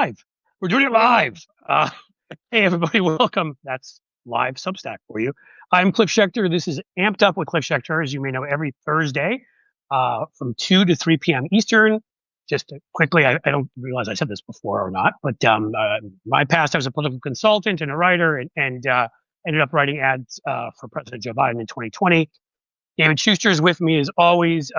live. We're doing it live. Hey, everybody, welcome. That's live Substack for you. I'm Cliff Schechter. This is Amped Up with Cliff Schechter, as you may know, every Thursday from 2 to 3 p.m. Eastern. Just quickly, I don't realize I said this before or not, but my past, I was a political consultant and a writer and ended up writing ads for President Joe Biden in 2020. David Schuster is with me as always,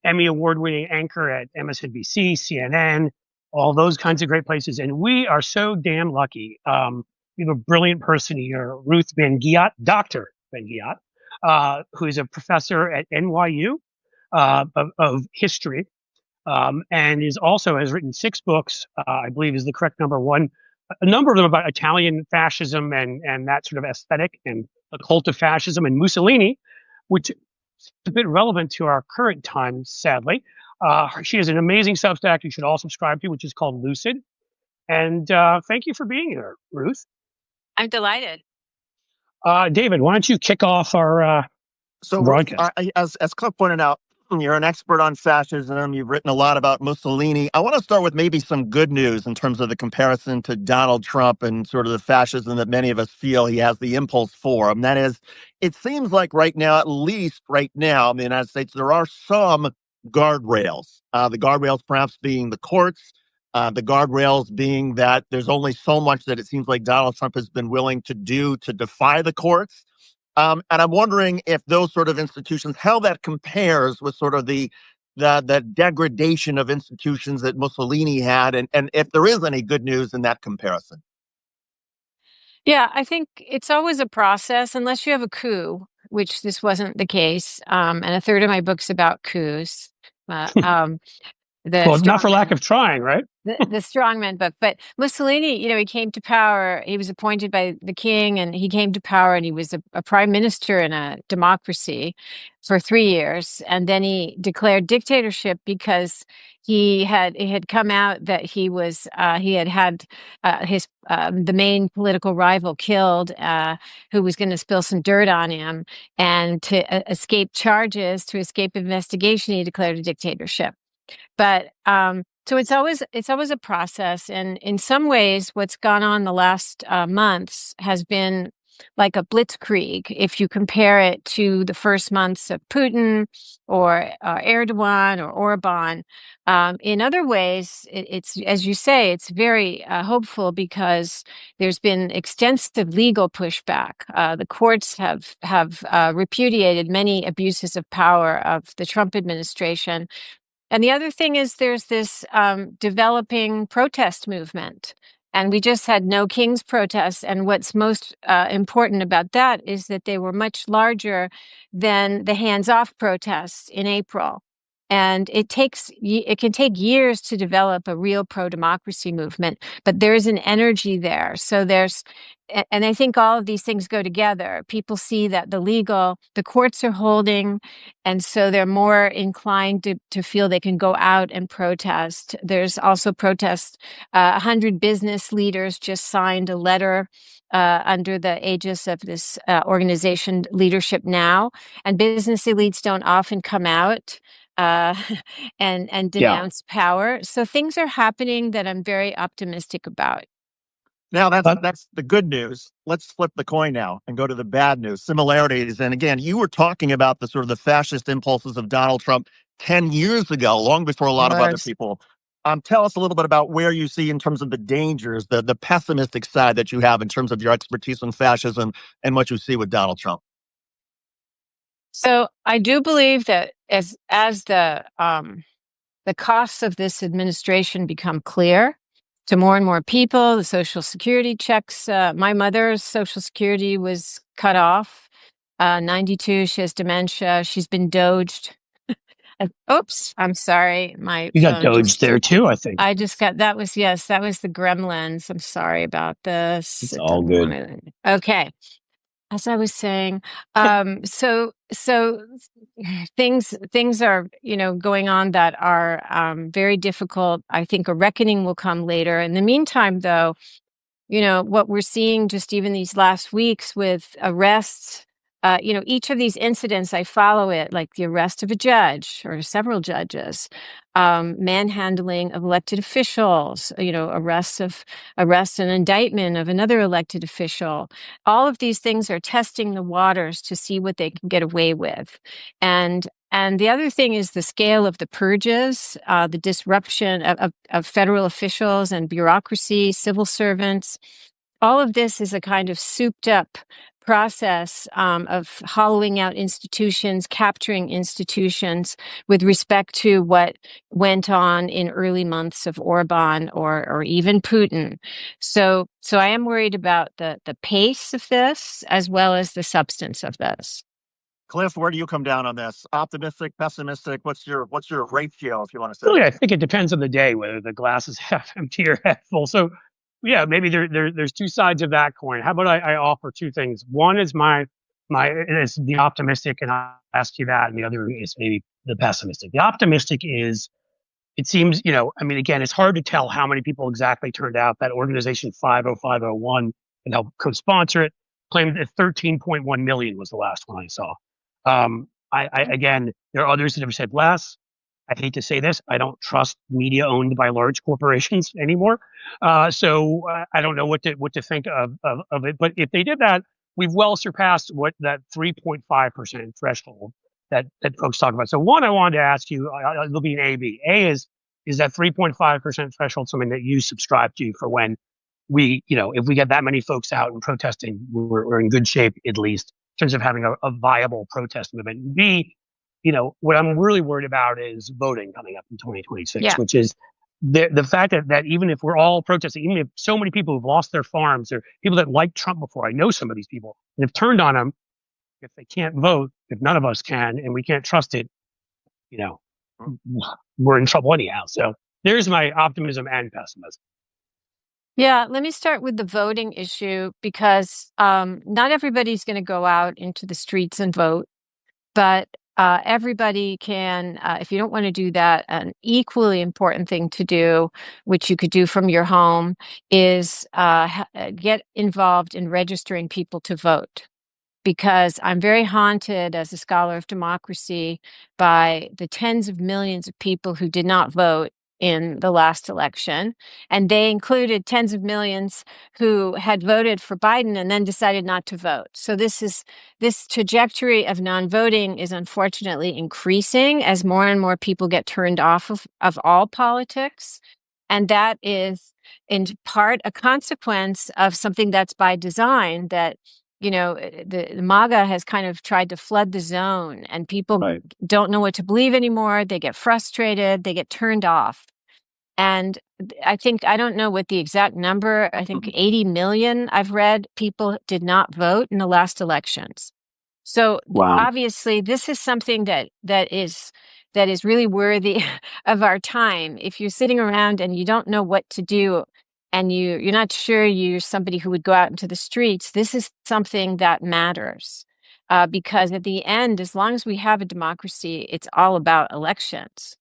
Emmy award-winning anchor at MSNBC, CNN, all those kinds of great places. And we are so damn lucky. We have a brilliant person here, Ruth Ben-Ghiat, Dr. Ben-Ghiat, who is a professor at NYU of history, and is also has written 6 books, I believe is the correct number one, a number of them about Italian fascism and that sort of aesthetic and the cult of fascism and Mussolini, which is a bit relevant to our current times, sadly. She has an amazing Substack you should all subscribe to, which is called Lucid. And thank you for being here, Ruth. I'm delighted. David, why don't you kick off our broadcast? As Cliff pointed out, you're an expert on fascism. You've written a lot about Mussolini. I want to start with maybe some good news in terms of the comparison to Donald Trump and sort of the fascism that many of us feel he has the impulse for. And that is, it seems like right now, at least right now in the United States, there are some guardrails. The guardrails perhaps being the courts, the guardrails being that there's only so much that it seems like Donald Trump has been willing to do to defy the courts. And I'm wondering if those sort of institutions, how that compares with sort of the degradation of institutions that Mussolini had, and if there is any good news in that comparison. Yeah, I think it's always a process, unless you have a coup, which this wasn't the case. And a third of my book's about coups. Well, not for lack of trying, right? The strongman book. But Mussolini, he came to power. He was appointed by the king, and he came to power, and he was a prime minister in a democracy for 3 years. And then he declared dictatorship because it had come out that he had the main political rival killed, who was going to spill some dirt on him. And to escape charges, to escape investigation, he declared a dictatorship. But so it's always a process, and in some ways, what's gone on the last months has been like a blitzkrieg. If you compare it to the first months of Putin or Erdogan or Orban, in other ways, it's as you say, it's very hopeful because there's been extensive legal pushback. The courts have repudiated many abuses of power of the Trump administration. And the other thing is there's this developing protest movement. And we just had No Kings protests. And what's most important about that is that they were much larger than the hands-off protests in April. And it can take years to develop a real pro-democracy movement, but there's an energy there. So and I think all of these things go together. People see that the courts are holding, and so they're more inclined to feel they can go out and protest. There's also protests. 100 business leaders just signed a letter under the aegis of this organization, Leadership Now, and business elites don't often come out and denounce power. So things are happening that I'm very optimistic about. Now that's the good news. Let's flip the coin now and go to the bad news. Similarities. And again, you were talking about the sort of the fascist impulses of Donald Trump 10 years ago, long before a lot of other people. Tell us a little bit about where you see in terms of the dangers, the pessimistic side that you have in terms of your expertise on fascism and what you see with Donald Trump. So I do believe that as the costs of this administration become clear to more and more people, the Social Security checks. My mother's Social Security was cut off. 92. She has dementia. She's been doged. Oops, I'm sorry. You got doged there too, I think. I just got that was the gremlins. I'm sorry about this. It's all good. Okay. As I was saying, so things are, going on that are very difficult. I think a reckoning will come later. In the meantime, though, what we're seeing just even these last weeks with arrests each of these incidents, I follow it, like the arrest of a judge or several judges, manhandling of elected officials, arrest and indictment of another elected official. All of these things are testing the waters to see what they can get away with. And the other thing is the scale of the purges, the disruption of federal officials and bureaucracy, civil servants. All of this is a kind of souped up process of hollowing out institutions, capturing institutions with respect to what went on in early months of Orban or even Putin. So I am worried about the pace of this as well as the substance of this. Cliff, where do you come down on this? Optimistic, pessimistic? What's your ratio, if you want to say? Really, I think it depends on the day whether the glass is half empty or half full. So, yeah, maybe there's two sides of that coin. How about I offer two things? One is my is the optimistic, and I'll ask you that, and the other is maybe the pessimistic. The optimistic is, it seems, I mean, again, it's hard to tell how many people exactly turned out. That organization 50501 and helped co-sponsor it claimed that 13.1 million was the last one I saw. Again, there are others that have said less. I hate to say this, I don't trust media owned by large corporations anymore. So I don't know what to think of it. But if they did that, we've well surpassed what that 3.5% threshold that folks talk about. So one, I wanted to ask you, it'll be an A, B. A is that 3.5% threshold something that you subscribe to for when we, if we get that many folks out and protesting, we're in good shape, at least in terms of having a viable protest movement. B, what I'm really worried about is voting coming up in 2026, which is the fact that even if we're all protesting, even if so many people who've lost their farms or people that liked Trump before, I know some of these people, and have turned on him, if they can't vote, if none of us can, and we can't trust it, we're in trouble anyhow. So there's my optimism and pessimism. Yeah, let me start with the voting issue because not everybody's going to go out into the streets and vote, but everybody can, if you don't want to do that, an equally important thing to do, which you could do from your home, is get involved in registering people to vote. Because I'm very haunted as a scholar of democracy by the tens of millions of people who did not vote in the last election. And they included tens of millions who had voted for Biden and then decided not to vote. So this trajectory of non-voting is unfortunately increasing as more and more people get turned off of all politics. And that is in part a consequence of something that's by design, that the MAGA has kind of tried to flood the zone, and people don't know what to believe anymore. They get frustrated. They get turned off. And I don't know what the exact number, I think 80 million I've read people did not vote in the last elections. So obviously this is something that is really worthy of our time. If you're sitting around and you don't know what to do, and you're not sure you're somebody who would go out into the streets, this is something that matters. Because at the end, as long as we have a democracy, it's all about elections.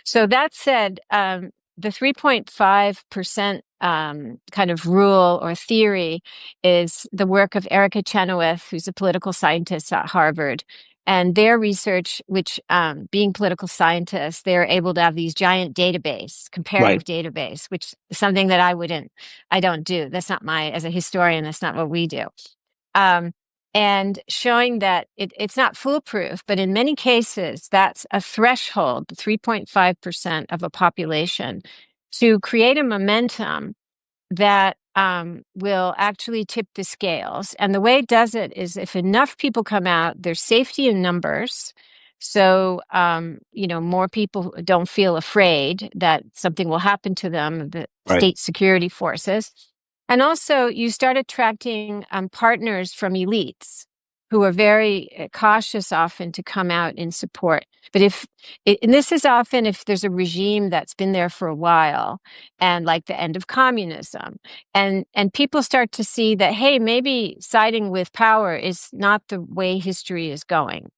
So that said, the 3.5% kind of rule or theory is the work of Erica Chenoweth, who's a political scientist at Harvard. And their research, which being political scientists, they're able to have these giant comparative database, which is something that I don't do. That's not as a historian, that's not what we do. And showing that it's not foolproof, but in many cases, that's a threshold, 3.5% of a population, to create a momentum that will actually tip the scales. And the way it does it is if enough people come out, there's safety in numbers. So, more people don't feel afraid that something will happen to them, the state security forces. And also you start attracting partners from elites who are very cautious often to come out in support. But and this is often if there's a regime that's been there for a while, and like the end of communism, and people start to see that, hey, maybe siding with power is not the way history is going.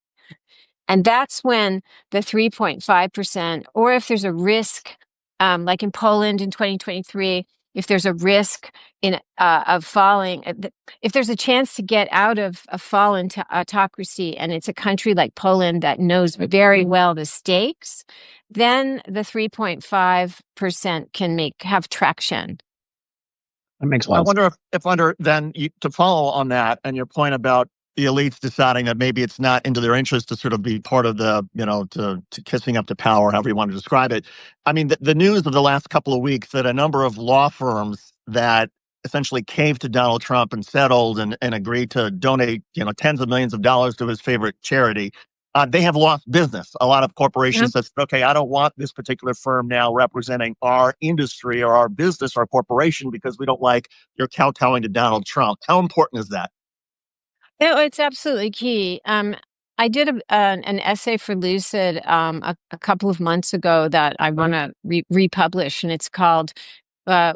And that's when the 3.5%, or if there's a risk, like in Poland in 2023, if there's a risk of falling, if there's a chance to get out of a fall into autocracy, and it's a country like Poland that knows very well the stakes, then the 3.5% can have traction. That makes a lot I of wonder if under then to follow on that and your point about the elites deciding that maybe it's not into their interest to sort of be part of the, to kissing up to power, however you want to describe it. I mean, the news of the last couple of weeks that a number of law firms that essentially caved to Donald Trump and settled and agreed to donate, tens of millions of dollars to his favorite charity, they have lost business. A lot of corporations that said, okay, I don't want this particular firm now representing our industry or our business or corporation because we don't like your kowtowing to Donald Trump. How important is that? No, it's absolutely key. I did an essay for Lucid a couple of months ago that I want to republish, and it's called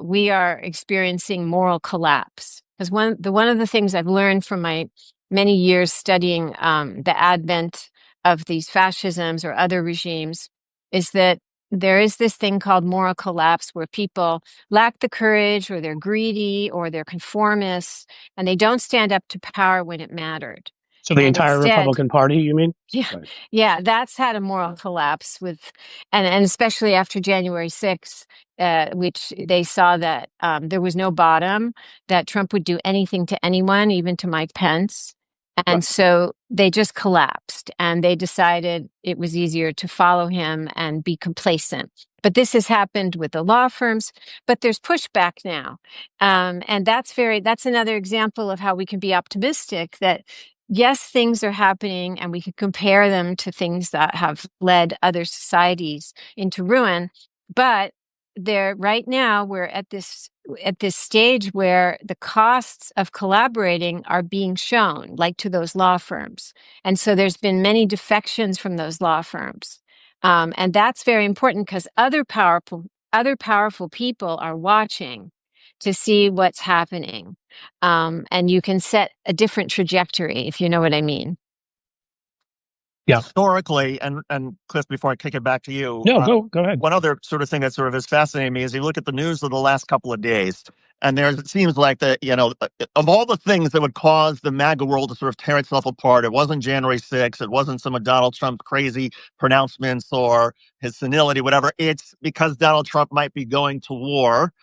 "We Are Experiencing Moral Collapse." Because one of the things I've learned from my many years studying the advent of these fascisms or other regimes is that there is this thing called moral collapse where people lack the courage, or they're greedy, or they're conformists, and they don't stand up to power when it mattered. So the And entire instead, Republican Party, you mean? yeah, Right. yeah, that's had a moral collapse and especially after January 6th, which they saw that there was no bottom, that Trump would do anything to anyone, even to Mike Pence. And so they just collapsed, and they decided it was easier to follow him and be complacent. But this has happened with the law firms, but there's pushback now. And that's another example of how we can be optimistic that yes, things are happening, and we can compare them to things that have led other societies into ruin. But right now, we're at this stage where the costs of collaborating are being shown, like to those law firms. And so there's been many defections from those law firms. And that's very important because other powerful people are watching to see what's happening. And you can set a different trajectory, if you know what I mean. Yeah. Historically, and Cliff, before I kick it back to you, go ahead. One other sort of thing that sort of is fascinating me is you look at the news of the last couple of days, and it seems like that, of all the things that would cause the MAGA world to sort of tear itself apart, it wasn't January 6th, it wasn't some of Donald Trump's crazy pronouncements or his senility, whatever. It's because Donald Trump might be going to war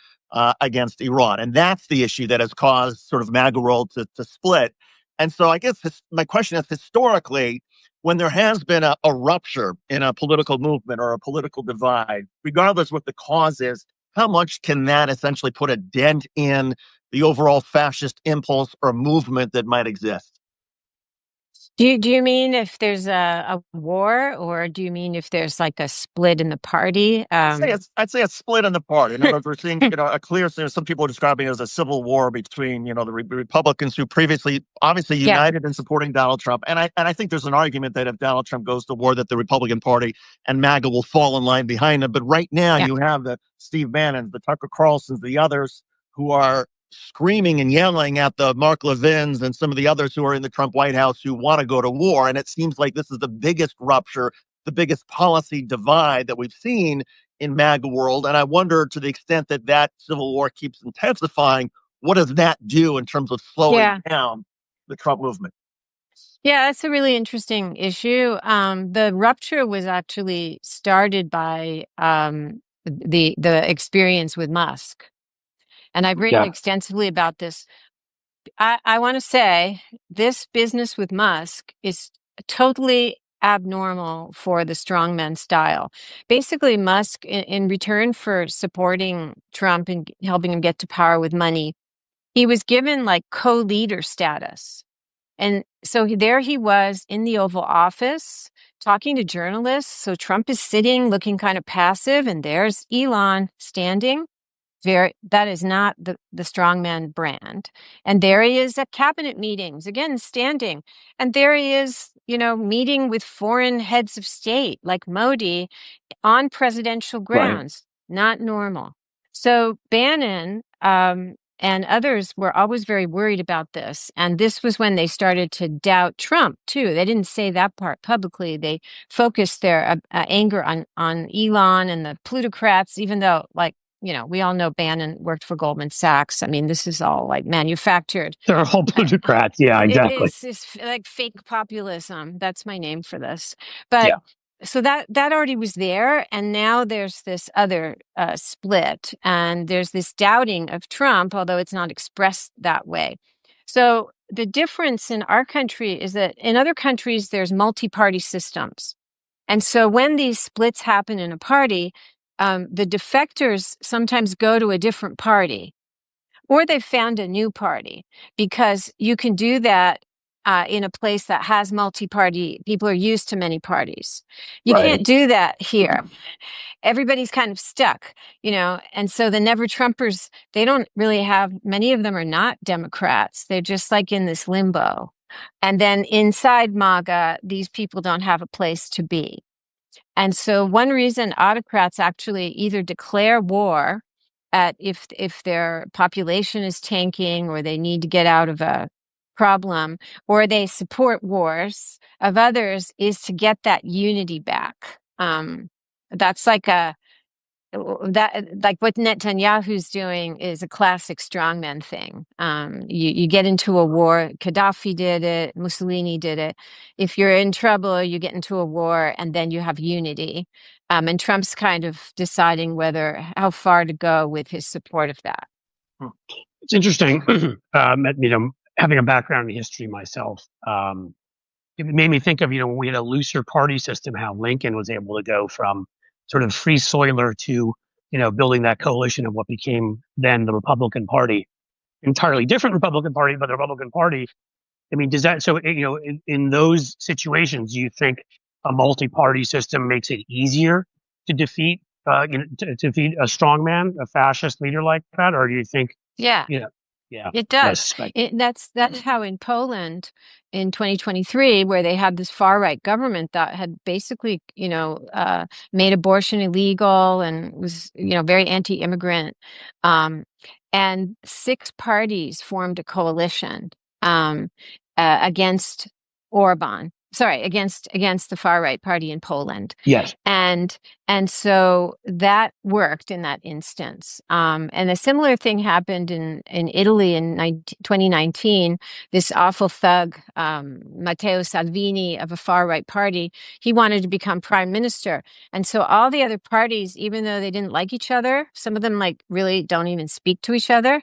against Iran. And that's the issue that has caused sort of MAGA world to split. And so I guess my question is, historically, when there has been a rupture in a political movement or a political divide, regardless what the cause is, how much can that essentially put a dent in the overall fascist impulse or movement that might exist? Do you mean if there's a war, or do you mean if there's like a split in the party? I'd say a split in the party. In other words, we're seeing a clear. Some people are describing it as a civil war between the Republicans who previously obviously united in supporting Donald Trump, and I think there's an argument that if Donald Trump goes to war, that the Republican Party and MAGA will fall in line behind him. But right now, you have the Steve Bannons, the Tucker Carlsons, the others who are screaming and yelling at the Mark Levins and some of the others who are in the Trump White House who want to go to war. And it seems like this is the biggest rupture, the biggest policy divide that we've seen in MAGA world. And I wonder, to the extent that that civil war keeps intensifying, what does that do in terms of slowing down the Trump movement? Yeah, that's a really interesting issue. The rupture was actually started by the experience with Musk. And I've written extensively about this. I want to say this business with Musk is totally abnormal for the strongman style. Basically, Musk, in return for supporting Trump and helping him get to power with money, he was given like co-leader status. And so there he was in the Oval Office talking to journalists. So Trump is sitting looking kind of passive, and there's Elon standing. That is not the strongman brand. And there he is at cabinet meetings, again, standing. And there he is, meeting with foreign heads of state like Modi on presidential grounds. Not normal. So Bannon and others were always very worried about this. And this was when they started to doubt Trump, too. They didn't say that part publicly. They focused their anger on Elon and the plutocrats, even though, like, we all know Bannon worked for Goldman Sachs. I mean, this is all like manufactured. They're all plutocrats. Yeah, exactly. It's like fake populism. That's my name for this. But Yeah. so that already was there, and now there's this other split, and there's this doubting of Trump, although it's not expressed that way. So the difference in our country is that in other countries there's multi-party systems, and so when these splits happen in a party, the defectors sometimes go to a different party, or they've found a new party, because you can do that in a place that has multi-party. People are used to many parties. You can't do that here. Everybody's kind of stuck, and so the Never Trumpers, they don't really have, many of them are not Democrats. They're just like in this limbo. And then inside MAGA, these people don't have a place to be. And so one reason autocrats actually either declare war if their population is tanking or they need to get out of a problem, or they support wars of others, is to get that unity back. That's like what Netanyahu's doing is a classic strongman thing. You get into a war. Gaddafi did it. Mussolini did it. If you're in trouble, you get into a war, and then you have unity. And Trump's kind of deciding how far to go with his support of that. It's interesting. Having a background in history myself, it made me think of, when we had a looser party system, how Lincoln was able to go from sort of free soiler to, building that coalition of what became then the Republican Party, entirely different Republican Party, but the Republican Party. I mean, does that, so, in those situations, do you think a multi-party system makes it easier to defeat, to defeat a strongman, a fascist leader like that? Or do you think, yeah, it does. That's how in Poland in 2023, where they had this far right government that had basically, made abortion illegal and was, very anti-immigrant, and 6 parties formed a coalition against Orban. Sorry, against the far right party in Poland. Yes. And so that worked in that instance. And a similar thing happened in Italy in 2019. This awful thug, Matteo Salvini of a far right party, he wanted to become prime minister. And so all the other parties, even though they didn't like each other, some of them like really don't even speak to each other,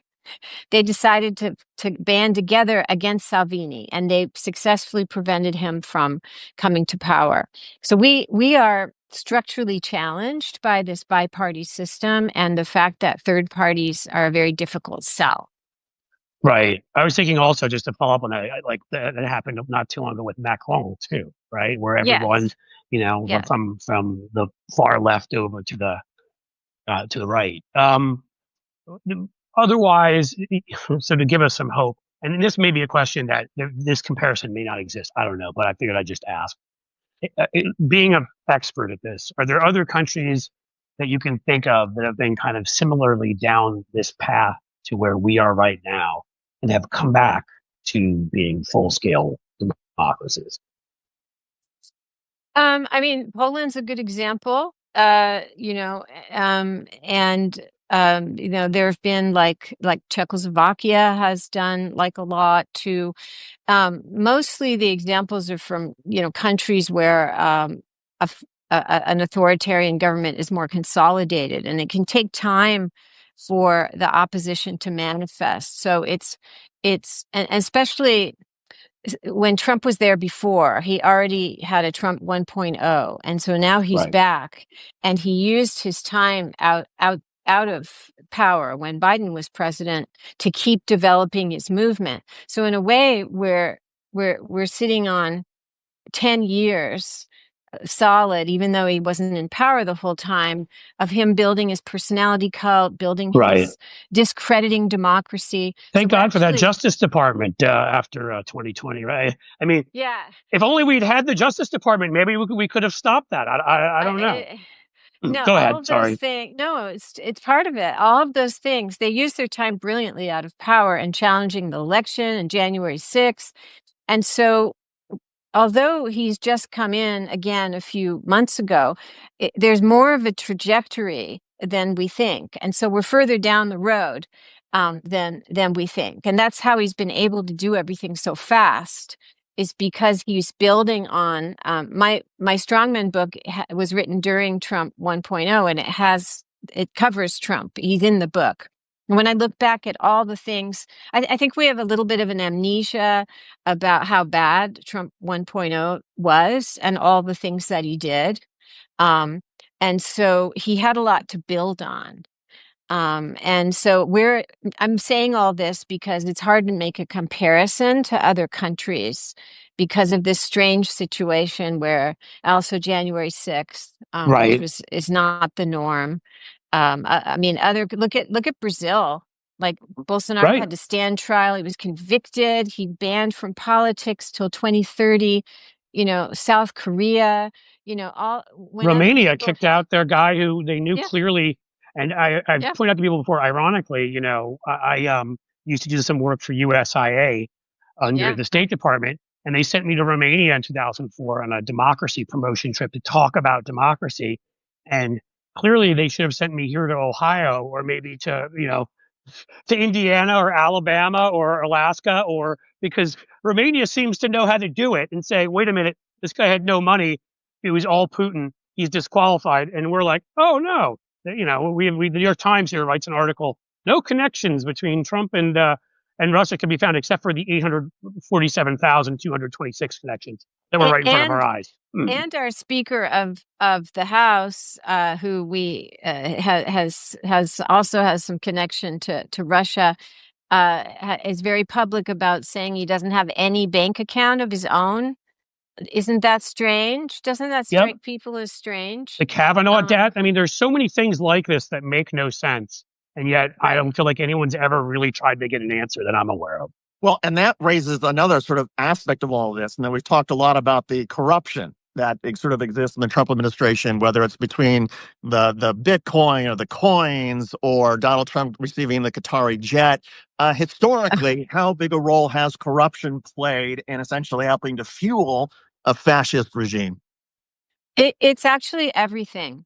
they decided to band together against Salvini, and they successfully prevented him from coming to power. So we are structurally challenged by this bi-party system and the fact that third parties are a very difficult sell. Right. I was thinking also, just to follow up on that, like that happened not too long ago with Macron too, right? Where everyone, from the far left over to the right. Otherwise, so to give us some hope, and this may be a question that this comparison may not exist. I don't know, but I figured I'd just ask. Being an expert at this, are there other countries that you can think of that have been kind of similarly down this path to where we are right now and have come back to being full-scale democracies? I mean, Poland's a good example, there have been like Czechoslovakia has done like a lot to, mostly the examples are from, countries where an authoritarian government is more consolidated, and it can take time for the opposition to manifest. So it's and especially when Trump was there before, he already had a Trump 1.0. And so now he's back, and he used his time out of power when Biden was president to keep developing his movement. So in a way, we're sitting on 10 years solid, even though he wasn't in power the whole time, of him building his personality cult, building his discrediting democracy. Thank God for that Justice Department after 2020, right? I mean, if only we'd had the Justice Department, maybe we could have stopped that. I don't know. No, go ahead. All of those it's part of it. All of those things, they use their time brilliantly out of power and challenging the election and January 6th. And so, although he's just come in again a few months ago, there's more of a trajectory than we think. And so we're further down the road than we think. And that's how he's been able to do everything so fast, is because he's building on my Strongman book was written during Trump 1.0, and it covers Trump. He's in the book. And when I look back at all the things, I think we have a little bit of an amnesia about how bad Trump 1.0 was and all the things that he did. And so he had a lot to build on. And so I'm saying all this because it's hard to make a comparison to other countries because of this strange situation where also January 6th, Right. which is not the norm. I mean, look at Brazil. Like Bolsonaro Right. had to stand trial. He was convicted. He banned from politics till 2030. South Korea. Romania kicked out their guy who they knew clearly. And I've pointed out to people before, ironically, I used to do some work for USIA under the State Department, and they sent me to Romania in 2004 on a democracy promotion trip to talk about democracy. And clearly they should have sent me here to Ohio, or maybe to Indiana or Alabama or Alaska, because Romania seems to know how to do it and say, wait a minute, this guy had no money. It was all Putin. He's disqualified. And we're like, oh no. The New York Times here writes an article, no connections between Trump and Russia can be found except for the 847,226 connections that were right in front of our eyes. And our Speaker of the House, who we has some connection to Russia, is very public about saying he doesn't have any bank account of his own. Isn't that strange? Doesn't that strike people as strange? The Kavanaugh debt. I mean, there's so many things like this that make no sense. And yet I don't feel like anyone's ever really tried to get an answer that I'm aware of. Well, and that raises another sort of aspect of all of this. And then we've talked a lot about the corruption that sort of exists in the Trump administration, whether it's between the Bitcoin or the coins or Donald Trump receiving the Qatari jet. Historically, how big a role has corruption played in essentially helping to fuel a fascist regime? It's actually everything.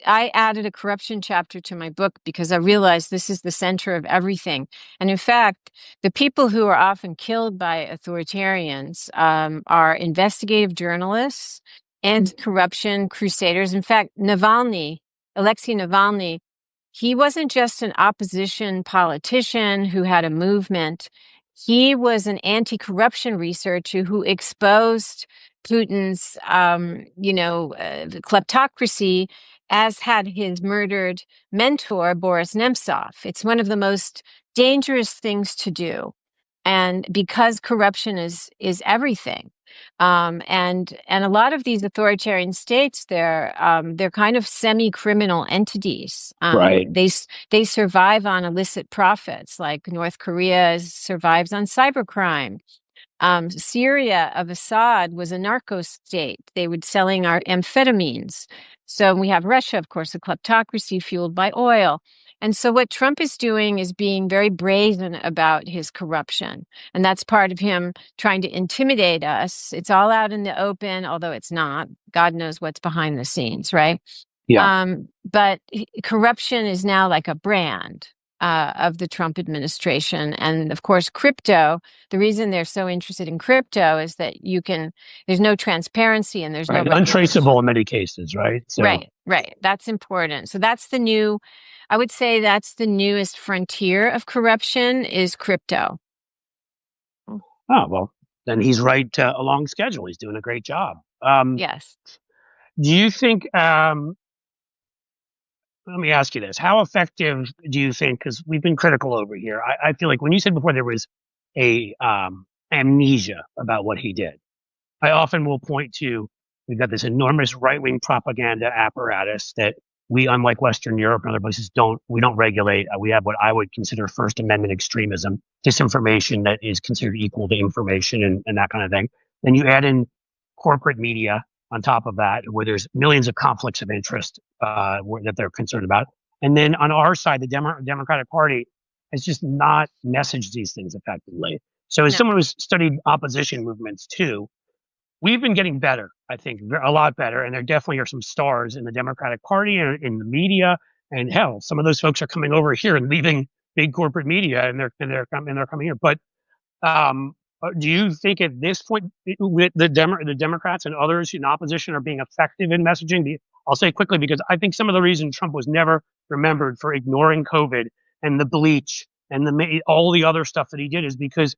I added a corruption chapter to my book because I realized this is the center of everything. And in fact, the people who are often killed by authoritarians are investigative journalists and corruption crusaders. In fact, Alexei Navalny, he wasn't just an opposition politician who had a movement. He was an anti-corruption researcher who exposed Putin's, kleptocracy, as had his murdered mentor, Boris Nemtsov. It's one of the most dangerous things to do. And because corruption is everything. And a lot of these authoritarian states, they're kind of semi-criminal entities. Right. They survive on illicit profits, like North Korea survives on cybercrime. Syria of Assad was a narco state. They were selling our amphetamines. So we have Russia, of course, a kleptocracy fueled by oil. And so what Trump is doing is being very brazen about his corruption. And that's part of him trying to intimidate us. It's all out in the open, although it's not. God knows what's behind the scenes, right? Yeah. But corruption is now like a brand of the Trump administration. And of course, crypto, the reason they're so interested in crypto is that there's no transparency and there's no untraceable in many cases, right? So. Right. That's important. So I would say that's the newest frontier of corruption is crypto. Oh, well, then he's right along schedule. He's doing a great job. Yes. Do you think, let me ask you this. How effective do you think, because we've been critical over here, I feel like when you said before there was a amnesia about what he did, I often will point to, we've got this enormous right-wing propaganda apparatus that we, unlike Western Europe and other places, we don't regulate. We have what I would consider First Amendment extremism, disinformation that is considered equal to information and that kind of thing. Then you add in corporate media on top of that, where there's millions of conflicts of interest that they're concerned about. And then on our side, the Democratic Party has just not messaged these things effectively. So as someone who's studied opposition movements too, we've been getting better, I think, a lot better. And there definitely are some stars in the Democratic Party and in the media. And hell, some of those folks are coming over here and leaving big corporate media, and they're coming here. But do you think at this point with the Democrats and others in opposition are being effective in messaging? I'll say quickly because I think some of the reason Trump was never remembered for ignoring COVID and the bleach and all the other stuff that he did is because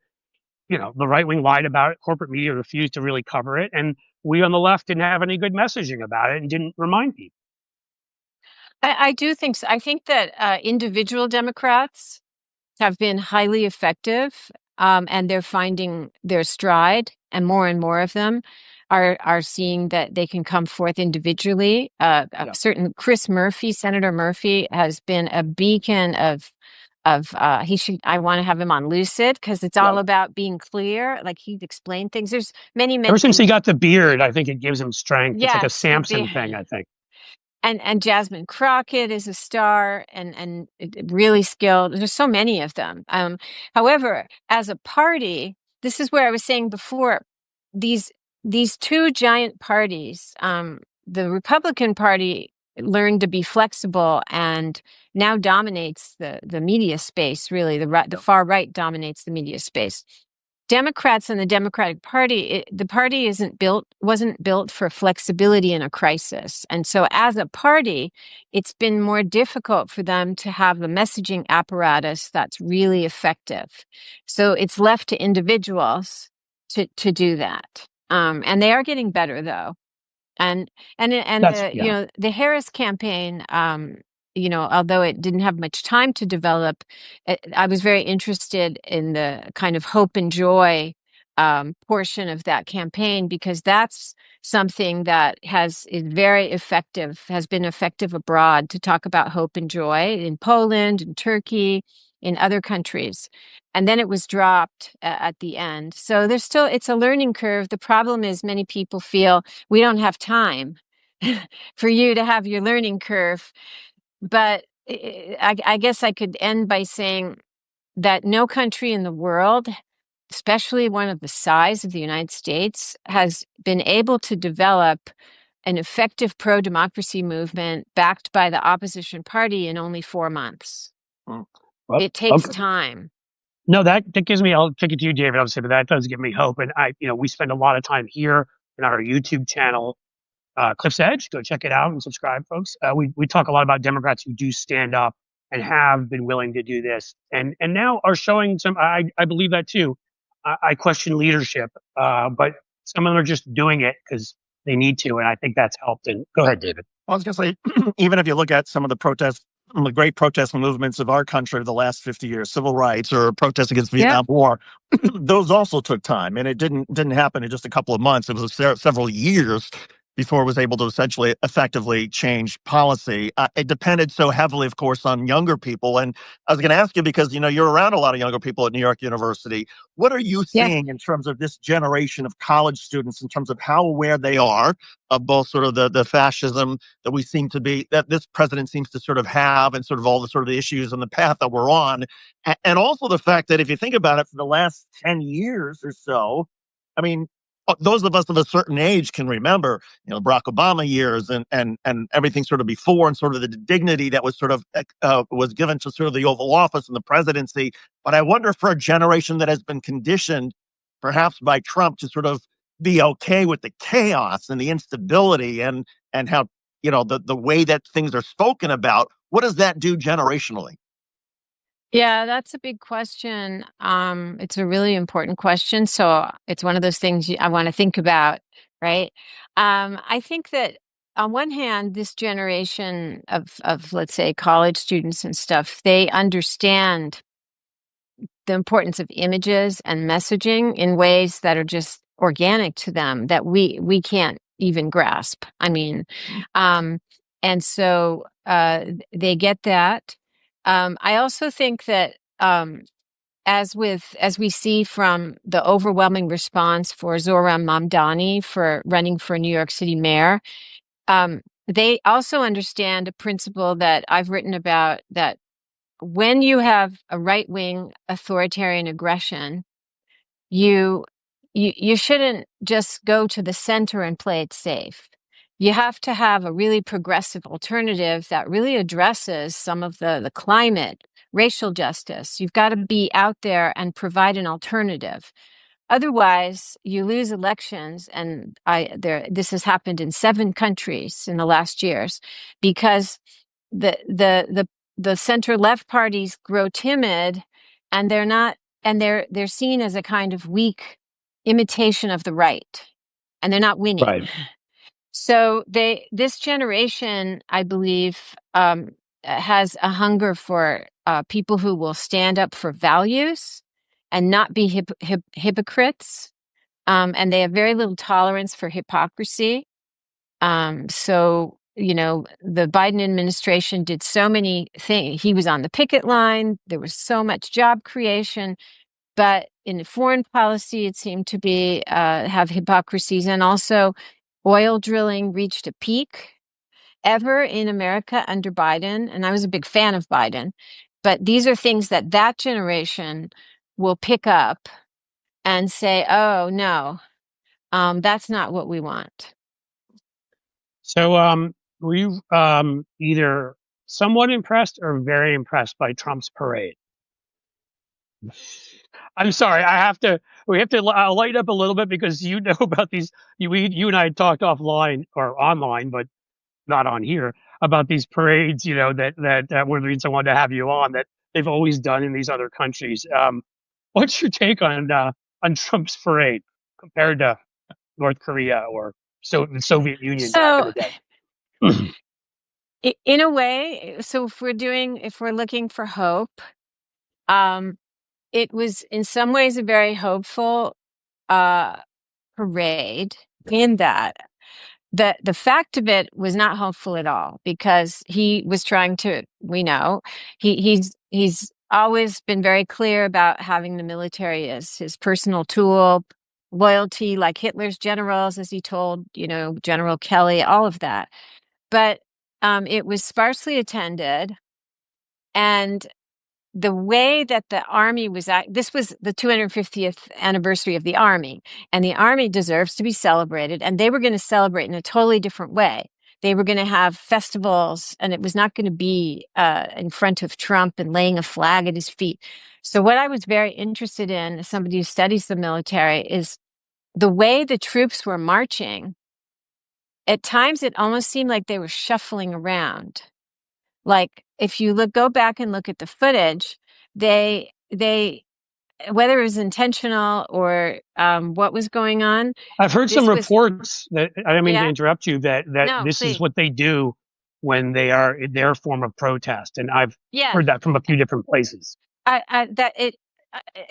the right wing lied about it, corporate media refused to really cover it, and we on the left didn't have any good messaging about it and didn't remind people. I do think so. I think that individual Democrats have been highly effective, and they're finding their stride, and more of them are seeing that they can come forth individually. Certain Senator Murphy has been a beacon of I want to have him on Lucid because it's all about being clear. Like he'd explain things. There's many. Ever since he got the beard, I think it gives him strength. Yes, it's like a Samson thing, I think. And Jasmine Crockett is a star and really skilled. There's so many of them. However, as a party, this is where I was saying before, these two giant parties, the Republican Party learned to be flexible and now dominates the media space. Really, the far right dominates the media space. Democrats and the Democratic Party, the party wasn't built for flexibility in a crisis. And so as a party, it's been more difficult for them to have a messaging apparatus that's really effective. So it's left to individuals to do that. And they are getting better though. And the Harris campaign, although it didn't have much time to develop, I was very interested in the kind of hope and joy portion of that campaign because that's something that is very effective, has been effective abroad to talk about hope and joy in Poland and Turkey, in other countries. And then it was dropped at the end. So it's a learning curve. The problem is many people feel we don't have time for you to have your learning curve. But I guess I could end by saying that no country in the world, especially one of the size of the United States, has been able to develop an effective pro-democracy movement backed by the opposition party in only 4 months. Well, it takes time. No, that gives me, I'll take it to you, David, obviously, but that does give me hope. And we spend a lot of time here in our YouTube channel, Cliff's Edge. Go check it out and subscribe, folks. We talk a lot about Democrats who do stand up and have been willing to do this and now are showing some, I believe that too. I question leadership, but some of them are just doing it because they need to. And I think that's helped. And go ahead, David. I was going to say, even if you look at some of the protests, the great protest movements of our country the last 50 years, civil rights or protests against the Vietnam War, those also took time. And it didn't happen in just a couple of months. It was several years before it was able to essentially effectively change policy. It depended so heavily, of course, on younger people. And I was going to ask you, because, you're around a lot of younger people at New York University. What are you seeing in terms of this generation of college students, in terms of how aware they are of both sort of the fascism that this president seems to sort of have, and sort of all the sort of the issues and the path that we're on. And also the fact that if you think about it, for the last 10 years or so, I mean, those of us of a certain age can remember, Barack Obama years and everything sort of before, and sort of the dignity that was sort of was given to sort of the Oval Office and the presidency. But I wonder, for a generation that has been conditioned, perhaps by Trump, to sort of be okay with the chaos and the instability and how the way that things are spoken about, what does that do generationally? Yeah, that's a big question. It's a really important question. So it's one of those things I want to think about, right? I think that on one hand, this generation of let's say college students and stuff, they understand the importance of images and messaging in ways that are just organic to them that we can't even grasp. I mean, and so they get that. I also think that as we see from the overwhelming response for Zohran Mamdani for running for New York City mayor, they also understand a principle that I've written about, that when you have a right-wing authoritarian aggression, you you shouldn't just go to the center and play it safe. You have to have a really progressive alternative that really addresses some of the climate, racial justice. You've got to be out there and provide an alternative. Otherwise, you lose elections, and this has happened in 7 countries in the last years, because the center left parties grow timid, and they're seen as a kind of weak imitation of the right, and they're not winning. Right. So this generation, I believe, has a hunger for people who will stand up for values and not be hypocrites. And they have very little tolerance for hypocrisy. So, the Biden administration did so many things. He was on the picket line. There was so much job creation. But in foreign policy, it seemed to be have hypocrisies. And also, oil drilling reached a peak ever in America under Biden. And I was a big fan of Biden. But these are things that generation will pick up and say, oh, no, that's not what we want. So, were you either somewhat impressed or very impressed by Trump's parade? I'm sorry, we have to light up a little bit, because you know about these. You and I had talked offline or online, but not on here, about these parades. That one of the reasons I wanted to have you on, that they've always done in these other countries. What's your take on Trump's parade compared to North Korea or the Soviet Union back in the day? In a way, so if we're looking for hope, it was in some ways a very hopeful parade, in that the fact of it was not hopeful at all, because he was trying to, he's always been very clear about having the military as his personal tool, loyalty like Hitler's generals, as he told, General Kelly, all of that. But it was sparsely attended, and the way that the Army was this was the 250th anniversary of the Army, and the Army deserves to be celebrated, and they were going to celebrate in a totally different way. They were going to have festivals, and it was not going to be in front of Trump and laying a flag at his feet. So what I was very interested in, as somebody who studies the military, is the way the troops were marching. At times, it almost seemed like they were shuffling around. Like, if you go back and look at the footage, they whether it was intentional or what was going on. I've heard some reports that, I don't mean to interrupt you, that No, this please. is what they do when they are in their form of protest, and I've heard that from a few different places.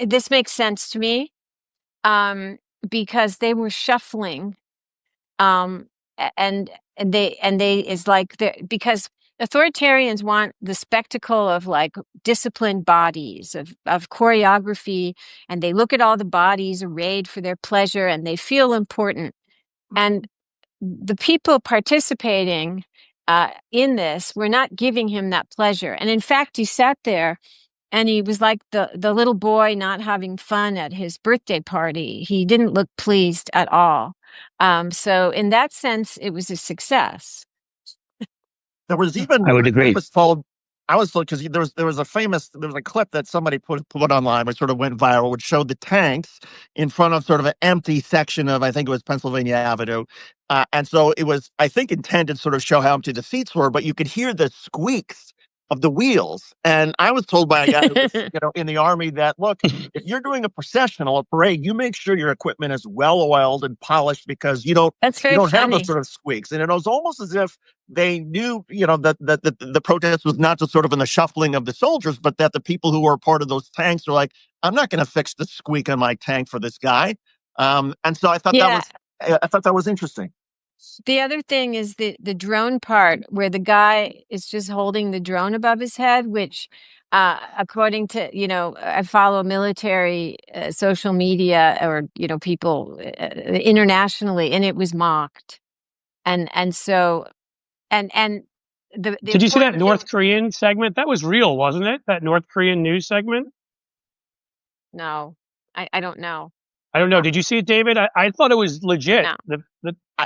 This makes sense to me, because they were shuffling, and they is like, because authoritarians want the spectacle of like disciplined bodies, of choreography, and they look at all the bodies arrayed for their pleasure, and they feel important. And the people participating in this were not giving him that pleasure. And in fact, he sat there and he was like the little boy not having fun at his birthday party. He didn't look pleased at all. So in that sense, it was a success. There was even, I would agree. Because there was a clip that somebody put online, which sort of went viral, which showed the tanks in front of sort of an empty section of, I think it was Pennsylvania Avenue. And so it was, I think, intended to sort of show how empty the seats were, but you could hear the squeaks of the wheels. And I was told by a guy who was, in the Army that, look, if you're doing a procession or a parade, you make sure your equipment is well oiled and polished, because you don't have those sort of squeaks. And it was almost as if they knew, that the protest was not just sort of in the shuffling of the soldiers, but that the people who were part of those tanks were like, I'm not going to fix the squeak on my tank for this guy. And so I thought that was interesting. The other thing is the drone part, where the guy is just holding the drone above his head, which, according to, I follow military social media, or, people internationally, and it was mocked. And so, and did you see that North Korean segment? That was real, wasn't it? That North Korean news segment? No, I don't know. I don't know. Did you see it, David? I thought it was legit. No.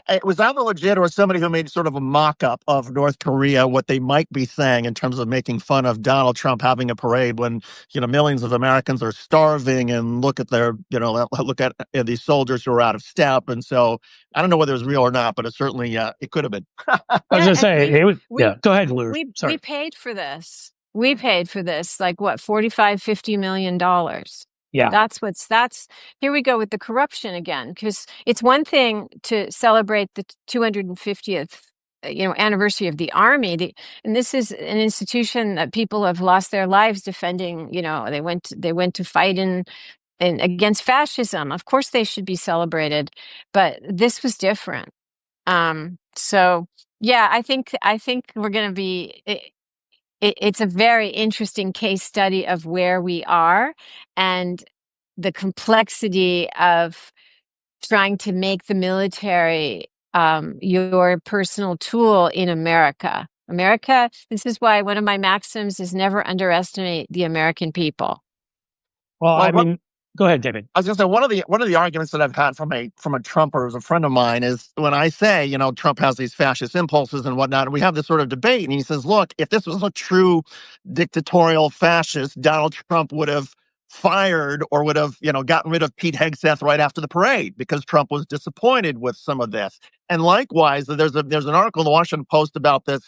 It was either legit or somebody who made sort of a mock-up of North Korea, what they might be saying in terms of making fun of Donald Trump having a parade when, millions of Americans are starving, and look at their, look at these soldiers who are out of step. And so I don't know whether it was real or not, but it certainly, it could have been. I was going to say, go ahead, Lou. Sorry. We paid for this. We paid for this, like what, $45-50 million. Yeah. Here we go with the corruption again, because it's one thing to celebrate the 250th anniversary of the army, and this is an institution that people have lost their lives defending. They went to fight in against fascism. Of course they should be celebrated, but this was different. So yeah, I think we're going to be it's a very interesting case study of where we are and the complexity of trying to make the military your personal tool in America. This is why one of my maxims is never underestimate the American people. Well, go ahead, David. I was going to say one of the arguments that I've had from a Trumper who's a friend of mine is when I say, Trump has these fascist impulses and whatnot, and we have this sort of debate, and he says, look, if this was a true dictatorial fascist, Donald Trump would have fired or would have, gotten rid of Pete Hegseth right after the parade because Trump was disappointed with some of this. And likewise, there's an article in the Washington Post about this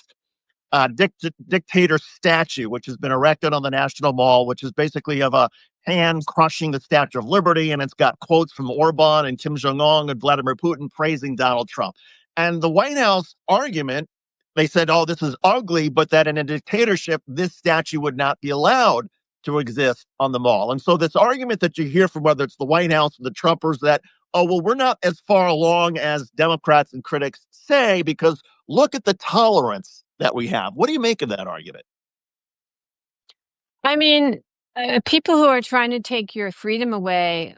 dictator statue, which has been erected on the National Mall, which is basically of a hand crushing the Statue of Liberty, and it's got quotes from Orban and Kim Jong-un and Vladimir Putin praising Donald Trump. And the White House argument, they said, oh, this is ugly, but that in a dictatorship, this statue would not be allowed to exist on the mall. And so this argument that you hear from whether it's the White House or the Trumpers that, oh, well, we're not as far along as Democrats and critics say because look at the tolerance that we have. What do you make of that argument? I mean, people who are trying to take your freedom away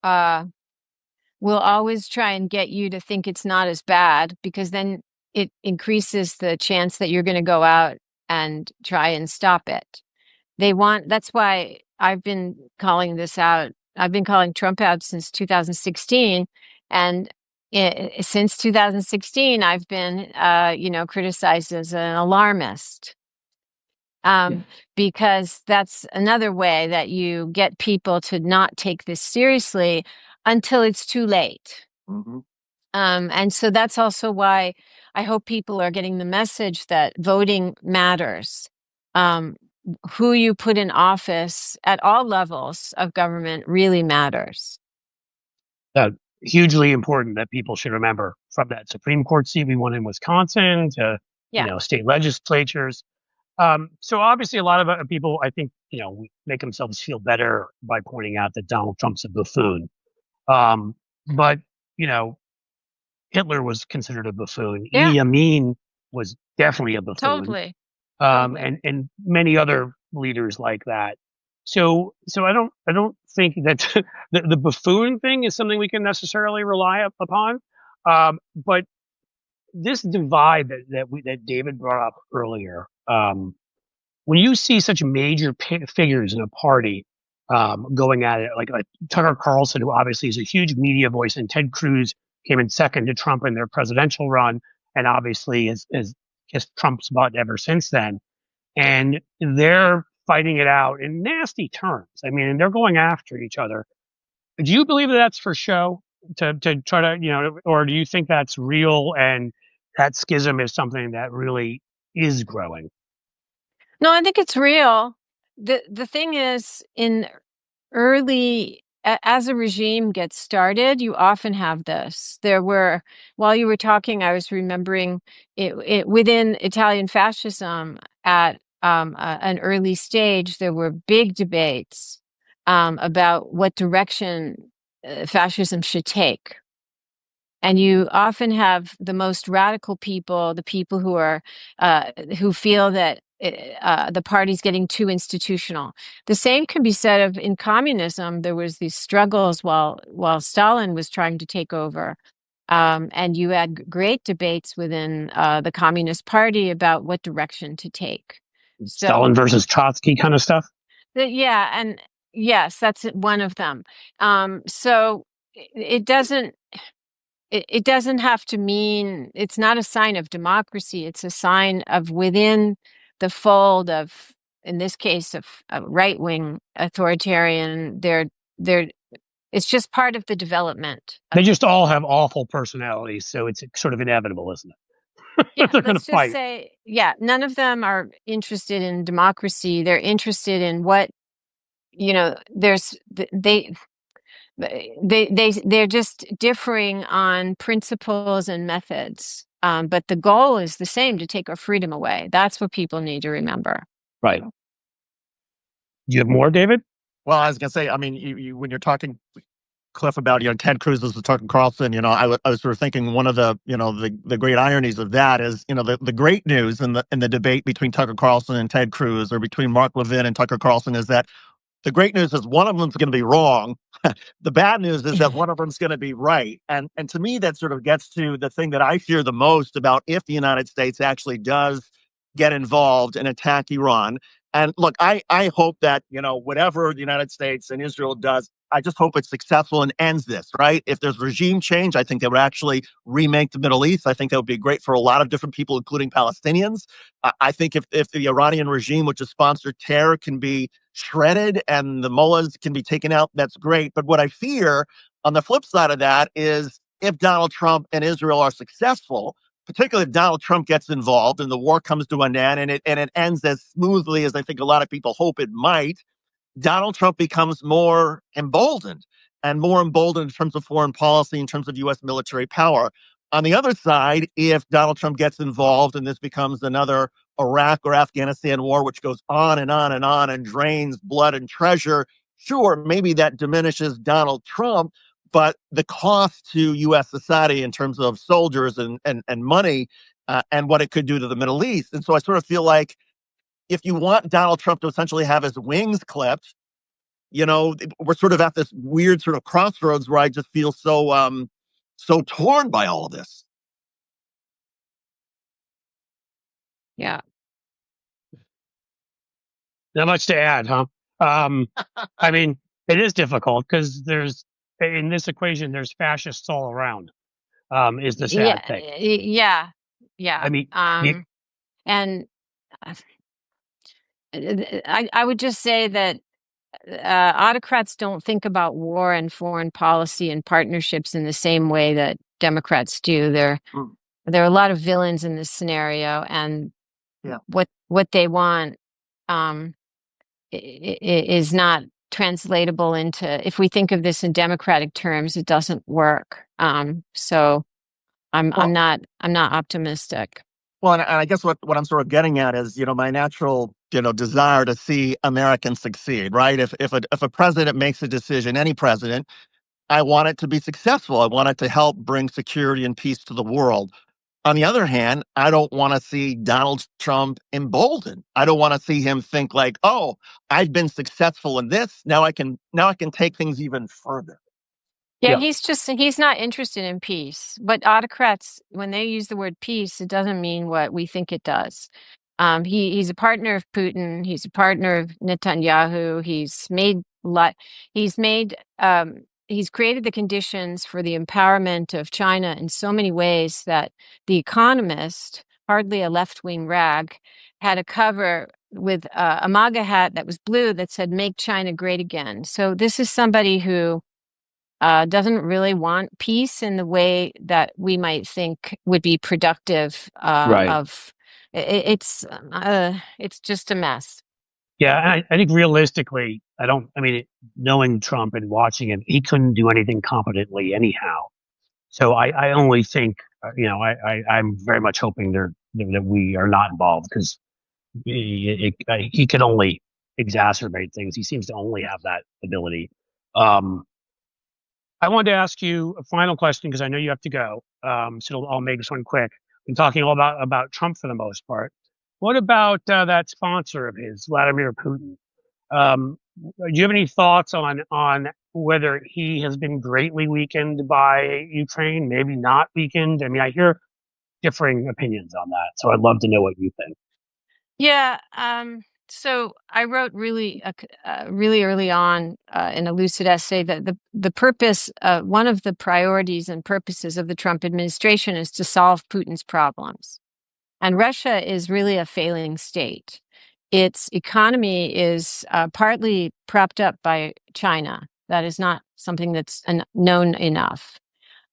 will always try and get you to think it's not as bad, because then it increases the chance that you're going to go out and try and stop it. That's why I've been calling this out. I've been calling Trump out since 2016. And since 2016, I've been, criticized as an alarmist. Because that's another way that you get people to not take this seriously until it's too late. Mm-hmm. And so that's also why I hope people are getting the message that voting matters. Who you put in office at all levels of government really matters. Hugely important that people should remember, from that Supreme Court seat we won in Wisconsin to state legislatures. So obviously a lot of people, I think, make themselves feel better by pointing out that Donald Trump's a buffoon. But, Hitler was considered a buffoon. Yeah. Idi Amin was definitely a buffoon. Totally. And many other leaders like that. So I don't think that the buffoon thing is something we can necessarily rely upon. But this divide that David brought up earlier, when you see such major figures in a party going at it, like Tucker Carlson, who obviously is a huge media voice, and Ted Cruz came in second to Trump in their presidential run, and obviously has kissed Trump's butt ever since then. And they're fighting it out in nasty terms. I mean, they're going after each other. Do you believe that that's for show to try to, or do you think that's real and that schism is something that really is growing? No, I think it's real. The thing is, as a regime gets started, you often have this. While you were talking, I was remembering it within Italian fascism at an early stage, there were big debates about what direction fascism should take. And you often have the most radical people, the people who feel that the party's getting too institutional. The same can be said of in communism. There was these struggles while Stalin was trying to take over. And you had great debates within the Communist Party about what direction to take. Stalin versus Trotsky kind of stuff? And yes, that's one of them. So it doesn't. It doesn't have to mean, it's not a sign of democracy. It's a sign of within the fold of, in this case, of a right-wing authoritarian. It's just part of the development. They just all have awful personalities, so it's sort of inevitable, isn't it? Yeah, They're going to let's just fight. say, yeah, none of them are interested in democracy. They're interested in what, there's they're just differing on principles and methods. But the goal is the same, to take our freedom away. That's what people need to remember. Right. Do you have more, David? Well, I was going to say, I mean, you when you're talking, Cliff, about, Ted Cruz as the Tucker Carlson, I was sort of thinking one of the, the great ironies of that is, the great news in the debate between Tucker Carlson and Ted Cruz, or between Mark Levin and Tucker Carlson, is that the great news is one of them's going to be wrong. The bad news is that one of them's going to be right. And to me, that sort of gets to the thing that I fear the most about if the United States actually does get involved and attack Iran. And look, I hope that, whatever the United States and Israel does, I just hope it's successful and ends this, right? If there's regime change, I think they would actually remake the Middle East. I think that would be great for a lot of different people, including Palestinians. I think if the Iranian regime, which has sponsored terror, can be shredded and the mullahs can be taken out, that's great. But what I fear on the flip side of that is if Donald Trump and Israel are successful, particularly if Donald Trump gets involved and the war comes to an end and it ends as smoothly as I think a lot of people hope it might, Donald Trump becomes more emboldened in terms of foreign policy, in terms of U.S. military power. On the other side, if Donald Trump gets involved and this becomes another Iraq or Afghanistan war, which goes on and on and on and drains blood and treasure, sure, maybe that diminishes Donald Trump, but the cost to U.S. society in terms of soldiers and money and what it could do to the Middle East. And so I sort of feel like if you want Donald Trump to essentially have his wings clipped, we're sort of at this weird sort of crossroads where I just feel so torn by all of this. Yeah. Not much to add, huh? I mean, it is difficult because in this equation, there's fascists all around, is the sad thing. Yeah. I mean, and I would just say that autocrats don't think about war and foreign policy and partnerships in the same way that Democrats do. There are a lot of villains in this scenario, and what they want is not translatable into. If we think of this in democratic terms, it doesn't work. So I'm not optimistic. Well, and I guess what I'm sort of getting at is, my natural, desire to see Americans succeed, right? If a president makes a decision, any president, I want it to be successful. I want it to help bring security and peace to the world. On the other hand, I don't want to see Donald Trump emboldened. I don't want to see him think like, oh, I've been successful in this. Now I can take things even further. Yeah, he's not interested in peace. But autocrats, when they use the word peace, it doesn't mean what we think it does. He's a partner of Putin. He's a partner of Netanyahu. He's created the conditions for the empowerment of China in so many ways that The Economist, hardly a left-wing rag, had a cover with a MAGA hat that was blue that said, "Make China Great Again." So this is somebody who doesn't really want peace in the way that we might think would be productive. It's just a mess. Yeah, I think realistically, knowing Trump and watching him, he couldn't do anything competently anyhow. So I only think, I'm very much hoping that we are not involved, because he can only exacerbate things. He seems to only have that ability. I wanted to ask you a final question because I know you have to go. So I'll make this one quick. Been talking all about Trump for the most part. What about that sponsor of his, Vladimir Putin? Do you have any thoughts on whether he has been greatly weakened by Ukraine? Maybe not weakened. I mean, I hear differing opinions on that, so I'd love to know what you think. Yeah, So I wrote really early on in a lucid essay that the purpose, one of the priorities and purposes of the Trump administration is to solve Putin's problems. And Russia is really a failing state. Its economy is partly propped up by China. That is not something that's known enough.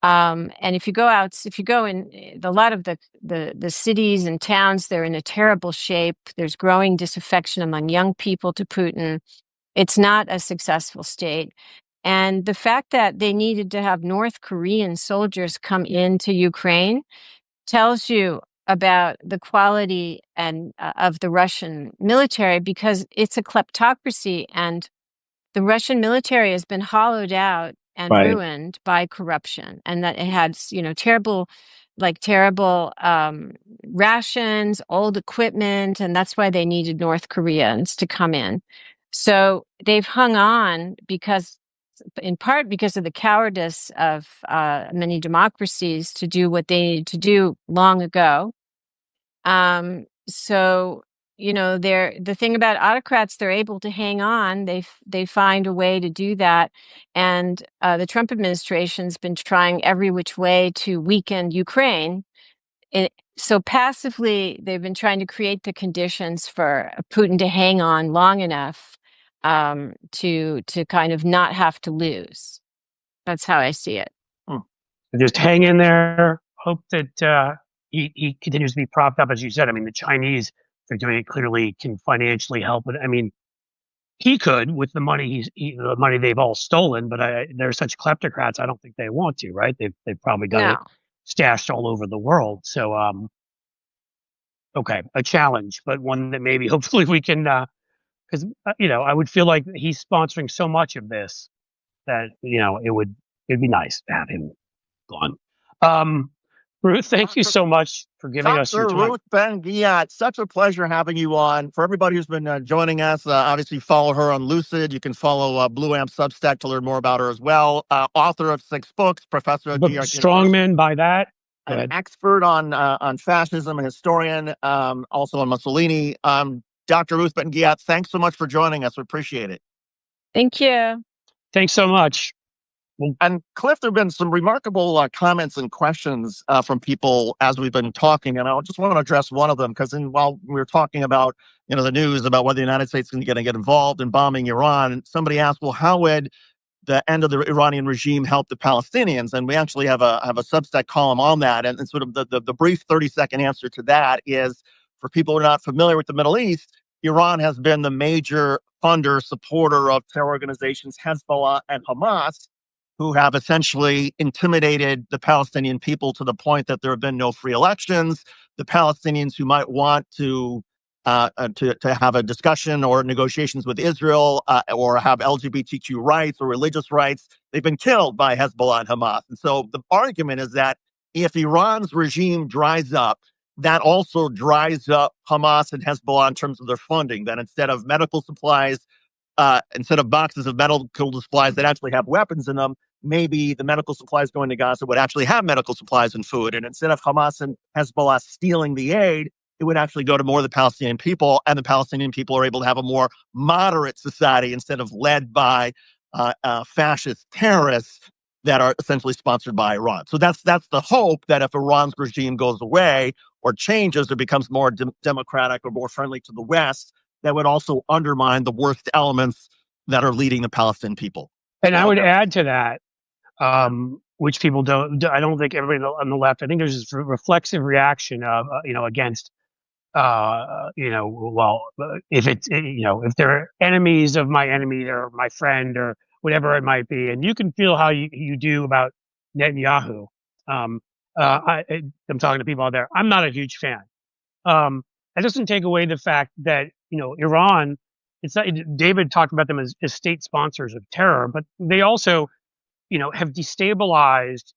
And if you go in a lot of the cities and towns, they're in a terrible shape. There's growing disaffection among young people to Putin. It's not a successful state. And the fact that they needed to have North Korean soldiers come into Ukraine tells you about the quality and of the Russian military, because it's a kleptocracy, and the Russian military has been hollowed out and Right. ruined by corruption, and that it had, terrible rations, old equipment, and that's why they needed North Koreans to come in. So they've hung on in part because of the cowardice of many democracies to do what they needed to do long ago. So, the thing about autocrats, they're able to hang on. They find a way to do that. And the Trump administration's been trying every which way to weaken Ukraine. So passively, they've been trying to create the conditions for Putin to hang on long enough to kind of not have to lose. That's how I see it. Just hang in there. Hope that he continues to be propped up, as you said. I mean, the Chinese, they're doing it clearly, can financially help. But I mean, he could with the money the money they've all stolen. But they're such kleptocrats. I don't think they want to. Right? They've probably got it stashed all over the world. So okay, a challenge, but one that maybe hopefully we can. Because I would feel like he's sponsoring so much of this that it'd be nice to have him gone. Ruth, thank you so much for giving us your Dr. time. Ruth Ben-Ghiat, such a pleasure having you on. For everybody who's been joining us, obviously follow her on Lucid. You can follow Blue Amp Substack to learn more about her as well. Author of 6 books, professor at New York Strongman, by that. An expert on fascism, a historian, also on Mussolini. Dr. Ruth Ben-Ghiat, thanks so much for joining us. We appreciate it. Thank you. Thanks so much. And Cliff, there have been some remarkable comments and questions from people as we've been talking, and I just want to address one of them, because while we were talking about the news about whether the United States is going to get involved in bombing Iran, somebody asked, well, how would the end of the Iranian regime help the Palestinians? And we actually have a Substack column on that, and sort of the brief 30-second answer to that is, for people who are not familiar with the Middle East, Iran has been the major funder, supporter of terror organizations Hezbollah and Hamas, who have essentially intimidated the Palestinian people to the point that there have been no free elections. The Palestinians who might want to have a discussion or negotiations with Israel or have LGBTQ rights or religious rights, they've been killed by Hezbollah and Hamas. And so the argument is that if Iran's regime dries up, that also dries up Hamas and Hezbollah in terms of their funding, that instead of medical supplies, instead of boxes of medical supplies that actually have weapons in them, maybe the medical supplies going to Gaza would actually have medical supplies and food. And instead of Hamas and Hezbollah stealing the aid, it would actually go to more of the Palestinian people, and the Palestinian people are able to have a more moderate society instead of led by fascist terrorists that are essentially sponsored by Iran. So that's the hope, that if Iran's regime goes away or changes or becomes more democratic or more friendly to the West, that would also undermine the worst elements that are leading the Palestinian people. And I would add to that, which people don't. I don't think everybody on the left. I think there's this reflexive reaction of against if they're enemies of my enemy or my friend or whatever it might be, and you can feel how you do about Netanyahu. I'm talking to people out there. I'm not a huge fan. That doesn't take away the fact that Iran. It's not, David talked about them as state sponsors of terror, but they also have destabilized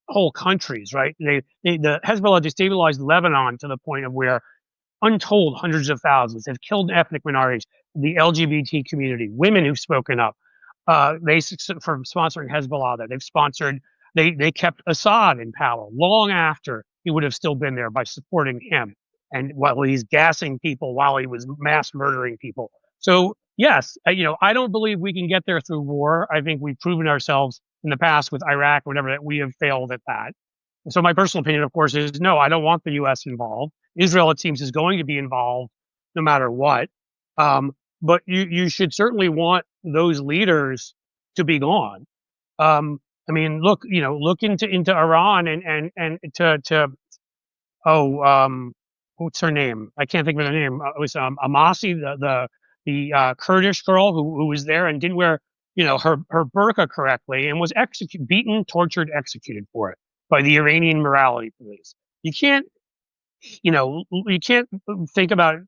whole countries, right? The Hezbollah destabilized Lebanon to the point of where untold hundreds of thousands have killed ethnic minorities, the LGBT community, women who've spoken up. They for sponsoring Hezbollah there. They've sponsored. They kept Assad in power long after he would have still been there by supporting him. and while he's gassing people while he was mass murdering people. So yes, I don't believe we can get there through war. I think we've proven ourselves in the past with Iraq, whatever, that we have failed at that. So my personal opinion, of course, is no, I don't want the U.S. involved. Israel, it seems, is going to be involved no matter what. But you should certainly want those leaders to be gone. I mean, look into Iran and to what's her name? I can't think of her name. It was Amasi, the Kurdish girl who was there and didn't wear her burqa correctly and was beaten, tortured, executed for it by the Iranian morality police. You can't think about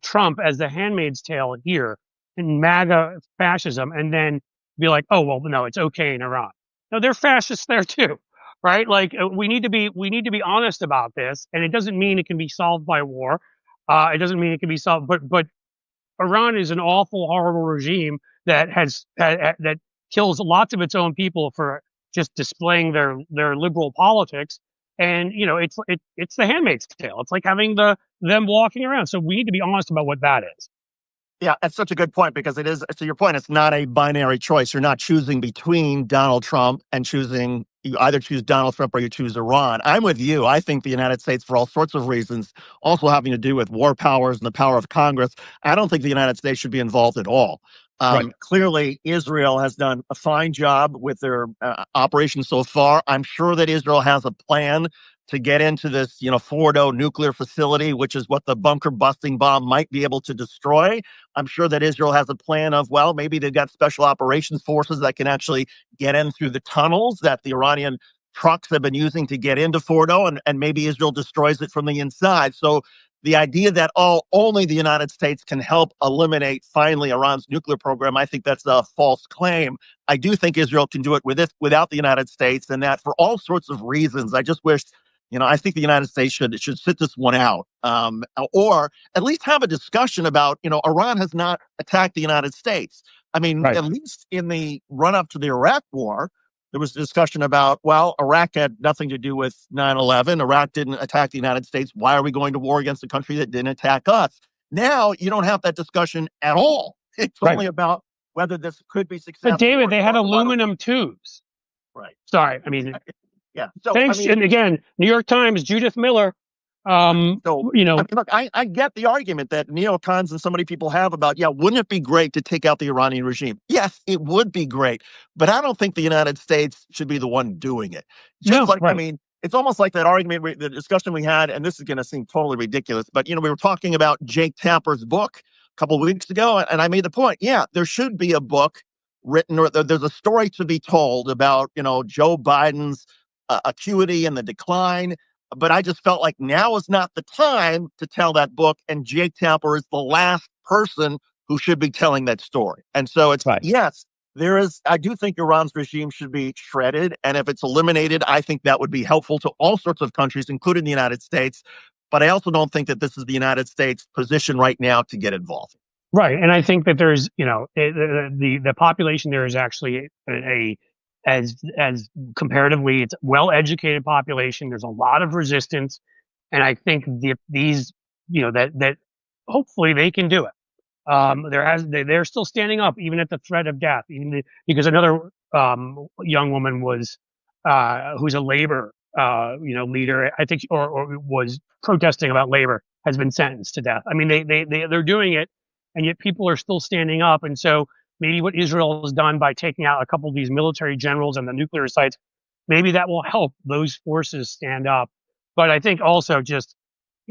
Trump as the Handmaid's Tale here in MAGA fascism, and then be like, oh well, no, it's okay in Iran. No, they're fascists there too, right? Like we need to be honest about this, and it doesn't mean it can be solved by war. It doesn't mean it can be solved, but Iran is an awful, horrible regime that that kills lots of its own people for just displaying their liberal politics. And it's the Handmaid's Tale. It's like having them walking around. So we need to be honest about what that is. Yeah, that's such a good point, because it is, to your point, it's not a binary choice. You're not choosing between Donald Trump and you either choose Donald Trump or you choose Iran. I'm with you. I think the United States, for all sorts of reasons, also having to do with war powers and the power of Congress, I don't think the United States should be involved at all. Right. Clearly, Israel has done a fine job with their operation so far. I'm sure that Israel has a plan to get into this, Fordo nuclear facility, which is what the bunker busting bomb might be able to destroy. I'm sure that Israel has a plan of, well, maybe they've got special operations forces that can actually get in through the tunnels that the Iranian trucks have been using to get into Fordo, and maybe Israel destroys it from the inside. So the idea that only the United States can help eliminate finally Iran's nuclear program, I think that's a false claim. I do think Israel can do it without the United States, and that for all sorts of reasons. I just wish, I think the United States should sit this one out, or at least have a discussion about, Iran has not attacked the United States. I mean, Right. At least in the run up to the Iraq war, there was discussion about, well, Iraq had nothing to do with 9/11. Iraq didn't attack the United States. Why are we going to war against a country that didn't attack us? Now you don't have that discussion at all. It's Right. only about whether this could be successful. But David, they had aluminum tubes. Right. Sorry. I mean, Yeah. So, thanks. And again, New York Times, Judith Miller. Look, I get the argument that neocons and so many people have about, wouldn't it be great to take out the Iranian regime? Yes, it would be great, but I don't think the United States should be the one doing it. It's almost like that argument, the discussion we had, and this is going to seem totally ridiculous, but, we were talking about Jake Tapper's book a couple of weeks ago, and I made the point, there should be a book written, or there's a story to be told about, Joe Biden's acuity and the decline. But I just felt like now is not the time to tell that book, and Jake Tapper is the last person who should be telling that story. And so it's, right. Yes, I do think Iran's regime should be shredded, and if it's eliminated, I think that would be helpful to all sorts of countries, including the United States. But I also don't think that this is the United States' position right now to get involved. Right, and I think that there's, the population there is actually as comparatively, it's well-educated population. There's a lot of resistance, and I think these, that hopefully they can do it. They're still standing up even at the threat of death, because another young woman was who's a labor leader, I think, or was protesting about labor, has been sentenced to death. I mean, they're doing it, and yet people are still standing up, and so. Maybe what Israel has done by taking out a couple of these military generals and the nuclear sites, maybe that will help those forces stand up. But I think also just,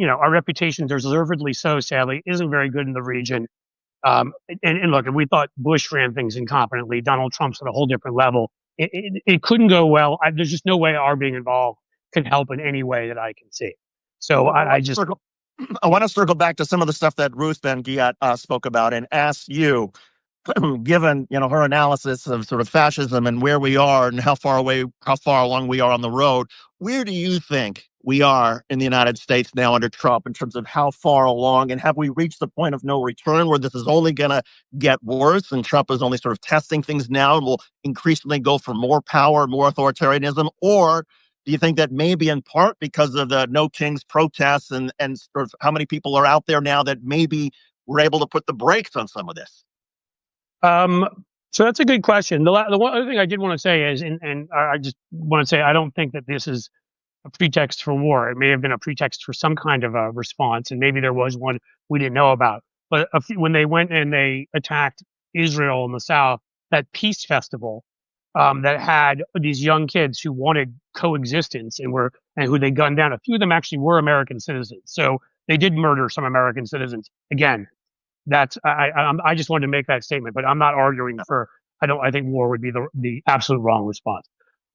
our reputation, deservedly so, sadly, isn't very good in the region. And look, if we thought Bush ran things incompetently, Donald Trump's at a whole different level. It couldn't go well. There's just no way our being involved can help in any way that I can see. So I want to circle back to some of the stuff that Ruth Ben-Ghiat spoke about and ask you, given her analysis of sort of fascism and where we are and how far along we are on the road, where do you think we are in the United States now under Trump in terms of how far along, and have we reached the point of no return where this is only going to get worse and Trump is only sort of testing things now and will increasingly go for more power, more authoritarianism? Or Do you think that maybe in part because of the No Kings protests and sort of how many people are out there now that maybe we're able to put the brakes on some of this? So that's a good question. The one other thing I did want to say is, and I just want to say, I don't think that this is a pretext for war. It may have been a pretext for some kind of a response, and maybe there was one we didn't know about. But when they went and they attacked Israel in the south, that peace festival that had these young kids who wanted coexistence and who they gunned down. A few of them actually were American citizens, so they did murder some American citizens. Again, I just wanted to make that statement, but I'm not arguing for. I think war would be the absolute wrong response.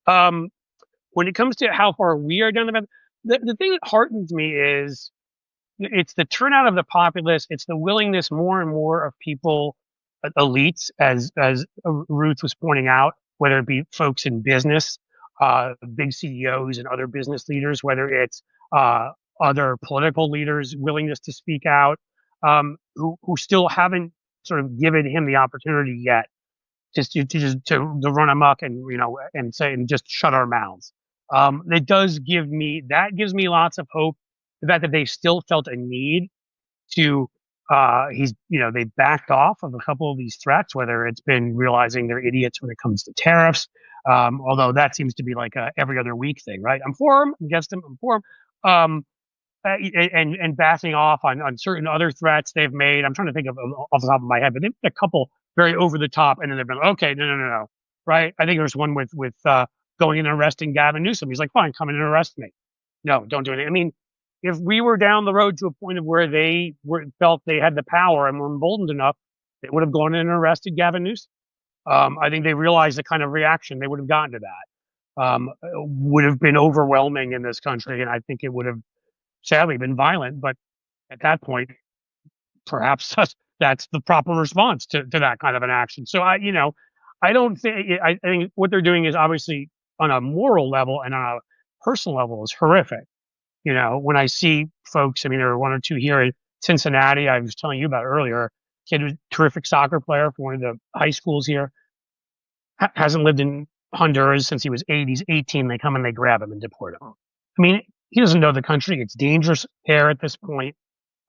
Um, when it comes to how far we are down the path, the thing that heartens me is it's the turnout of the populace. It's the willingness more and more of people, elites, as Ruth was pointing out, whether it be folks in business, big CEOs and other business leaders, whether it's other political leaders' willingness to speak out, who still haven't sort of given him the opportunity yet to run amok and and say and just shut our mouths. It does give me lots of hope. The fact that they still felt a need to they backed off of a couple of these threats, whether it's been realizing they're idiots when it comes to tariffs, although that seems to be like a every other week thing, right? I'm for them, against them, I'm for them. And backing off on certain other threats they've made. I'm trying to think of off the top of my head, but they've made a couple very over the top, and then they've been okay, no, right? I think there's one with going in and arresting Gavin Newsom. He's like, fine, come in and arrest me. No, don't do anything. I mean, if we were down the road to a point of where they felt they had the power and were emboldened enough, they would have gone in and arrested Gavin Newsom. I think they realized the kind of reaction they would have gotten to that would have been overwhelming in this country, and I think it would have sadly been violent. But at that point, perhaps that's the proper response to that kind of an action. So I don't think I think what they're doing is obviously on a moral level and on a personal level is horrific. When I see folks, I mean, there are one or two here in Cincinnati. I was telling you about earlier. Kid was a terrific soccer player for one of the high schools here. Hasn't lived in Honduras since he was 8. He's 18. They come and they grab him and deport him. I mean, he doesn't know the country. It's dangerous there at this point.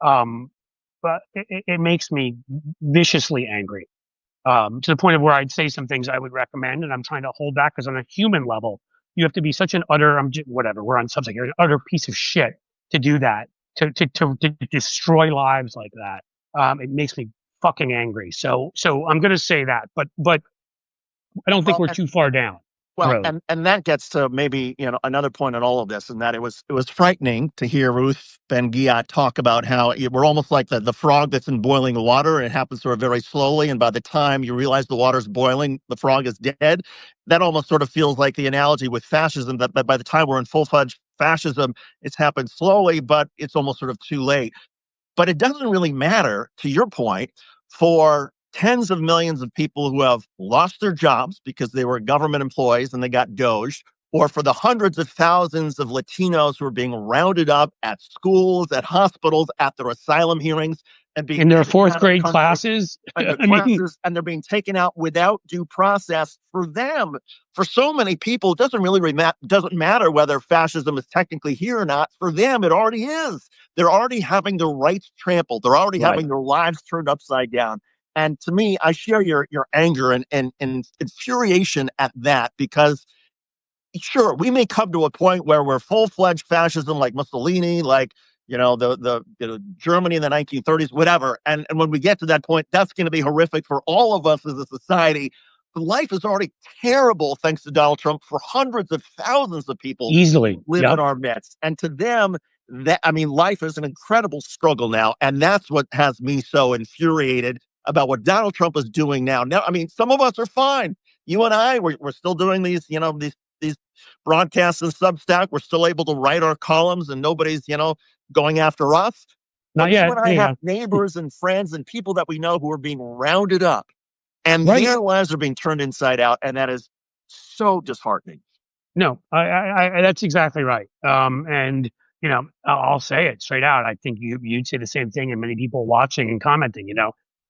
But it makes me viciously angry to the point of where I'd say some things I would recommend, and I'm trying to hold back because on a human level, you have to be such an utter, whatever, we're on subject here, an utter piece of shit to do that, to destroy lives like that. It makes me fucking angry. So I'm going to say that, but I don't think we're too far down. Well, and that gets to maybe another point on all of this, and that it was frightening to hear Ruth Ben-Ghiat talk about how we're almost like the frog that's in boiling water, and it happens sort of very slowly, and by the time you realize the water's boiling, the frog is dead. That almost sort of feels like the analogy with fascism, that by the time we're in full-fledged fascism, it's happened slowly, but it's almost sort of too late. But it doesn't really matter, to your point, for tens of millions of people who have lost their jobs because they were government employees and they got doged, or for the hundreds of thousands of Latinos who are being rounded up at schools, at hospitals, at their asylum hearings, and being in their fourth grade classes, and they're being taken out without due process. For them, for so many people, it doesn't matter whether fascism is technically here or not. For them, it already is. They're already having their rights trampled. They're already having their lives turned upside down. And to me, I share your anger and infuriation at that, because sure, we may come to a point where we're full-fledged fascism like Mussolini, like the Germany in the 1930s, whatever. And when we get to that point, that's going to be horrific for all of us as a society. But life is already terrible, thanks to Donald Trump, for hundreds of thousands of people easily who live in our midst. And to them, life is an incredible struggle now. And that's what has me so infuriated about what Donald Trump is doing now. Now, I mean, some of us are fine. You and I, we're still doing these broadcasts and Substack. We're still able to write our columns, and nobody's, going after us. Not yet. You and I have neighbors and friends and people that we know who are being rounded up, and their lives are being turned inside out, and that is so disheartening. No, I that's exactly right. And I'll say it straight out. I think you'd say the same thing, and many people watching and commenting.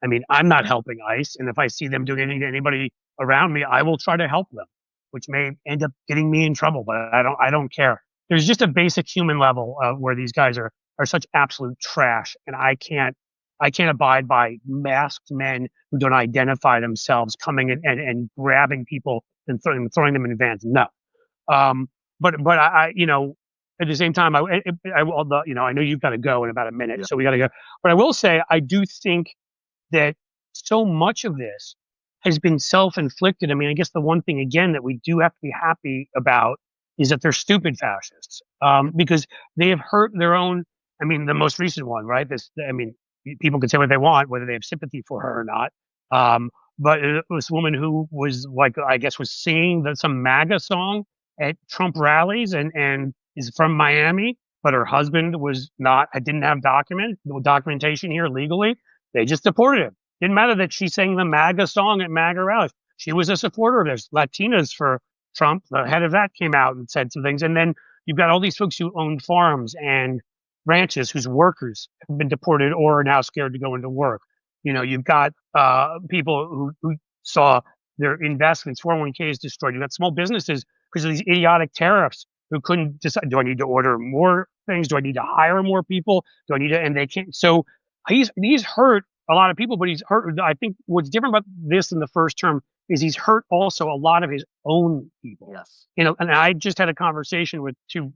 I mean, I'm not helping ICE, and if I see them doing anything to anybody around me, I will try to help them. which may end up getting me in trouble, but I don't care. There's just a basic human level where these guys are such absolute trash, and I can't abide by masked men who don't identify themselves coming in and grabbing people and throwing them in vans. No. But you know, at the same time, you know, I know you've got to go in about a minute, so we got to go. But I will say, I do think that so much of this has been self-inflicted. I mean, I guess the one thing again that we do have to be happy about is that they're stupid fascists, because they have hurt their own. I mean, the most recent one, right? I mean, people can say what they want, whether they have sympathy for her or not. But it was a woman who was like, I guess, was singing some MAGA song at Trump rallies and is from Miami, but her husband was not. I didn't have documentation here legally. They just deported him. Didn't matter that she sang the MAGA song at MAGA rallies. She was a supporter of this. Latinas for Trump, the head of that came out and said some things. And then you've got all these folks who own farms and ranches whose workers have been deported or are now scared to go into work. You know, you've got people who saw their investments, 401ks destroyed. You've got small businesses because of these idiotic tariffs who couldn't decide, do I need to order more things? Do I need to hire more people? Do I need to, and they can't. So he's hurt a lot of people, but he's hurt. I think what's different about this in the first term is he's hurt also a lot of his own people. Yes. You know, and I just had a conversation with two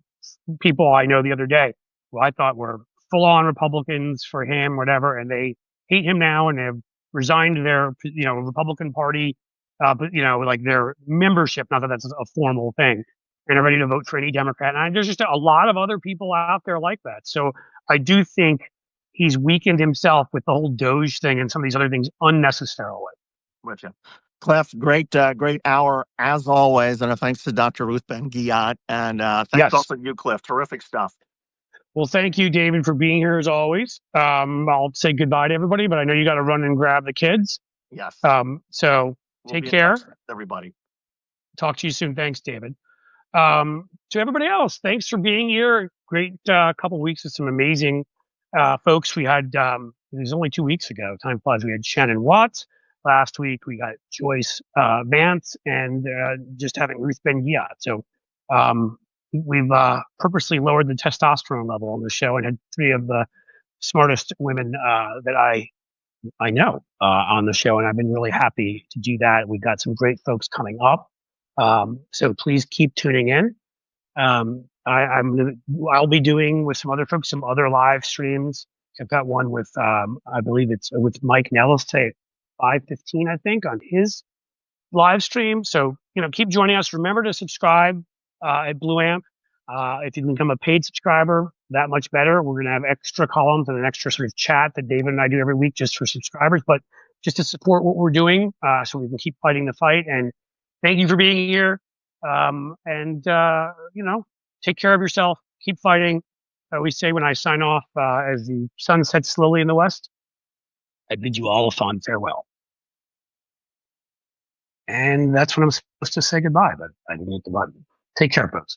people I know the other day who I thought were full on Republicans for him, whatever, and they hate him now and have resigned their, you know, Republican Party, but you know, like their membership, not that that's a formal thing, and are ready to vote for any Democrat. And there's just a lot of other people out there like that. So I do think he's weakened himself with the whole Doge thing and some of these other things unnecessarily. With you. Cliff, great hour as always, and thanks to Dr. Ruth Ben-Ghiat, and thanks also to you, Cliff. Terrific stuff. Well, thank you, David, for being here as always. I'll say goodbye to everybody, but I know you got to run and grab the kids. Yes. So take care, everybody. Talk to you soon. Thanks, David. To everybody else, thanks for being here. Great couple of weeks with some amazing folks. We had it was only 2 weeks ago. Time flies. We had Shannon Watts. Last week we got Joyce Vance, and just having Ruth Ben-Ghiat. So we've purposely lowered the testosterone level on the show and had 3 of the smartest women that I know on the show, and I've been really happy to do that. We've got some great folks coming up, so please keep tuning in. I'll be doing with some other folks some other live streams. I've got one with I believe it's with Mike Nellis today at 5:15, I think, on his live stream. So, you know, keep joining us. Remember to subscribe at Blue Amp. If you can become a paid subscriber, that much better. We're going to have extra columns and an extra sort of chat that David and I do every week just for subscribers, but just to support what we're doing, so we can keep fighting the fight. And thank you for being here. You know, take care of yourself. Keep fighting. I always say when I sign off, as the sun sets slowly in the west, I bid you all a fond farewell. And that's when I'm supposed to say goodbye, but I didn't hit the button. Take care, folks.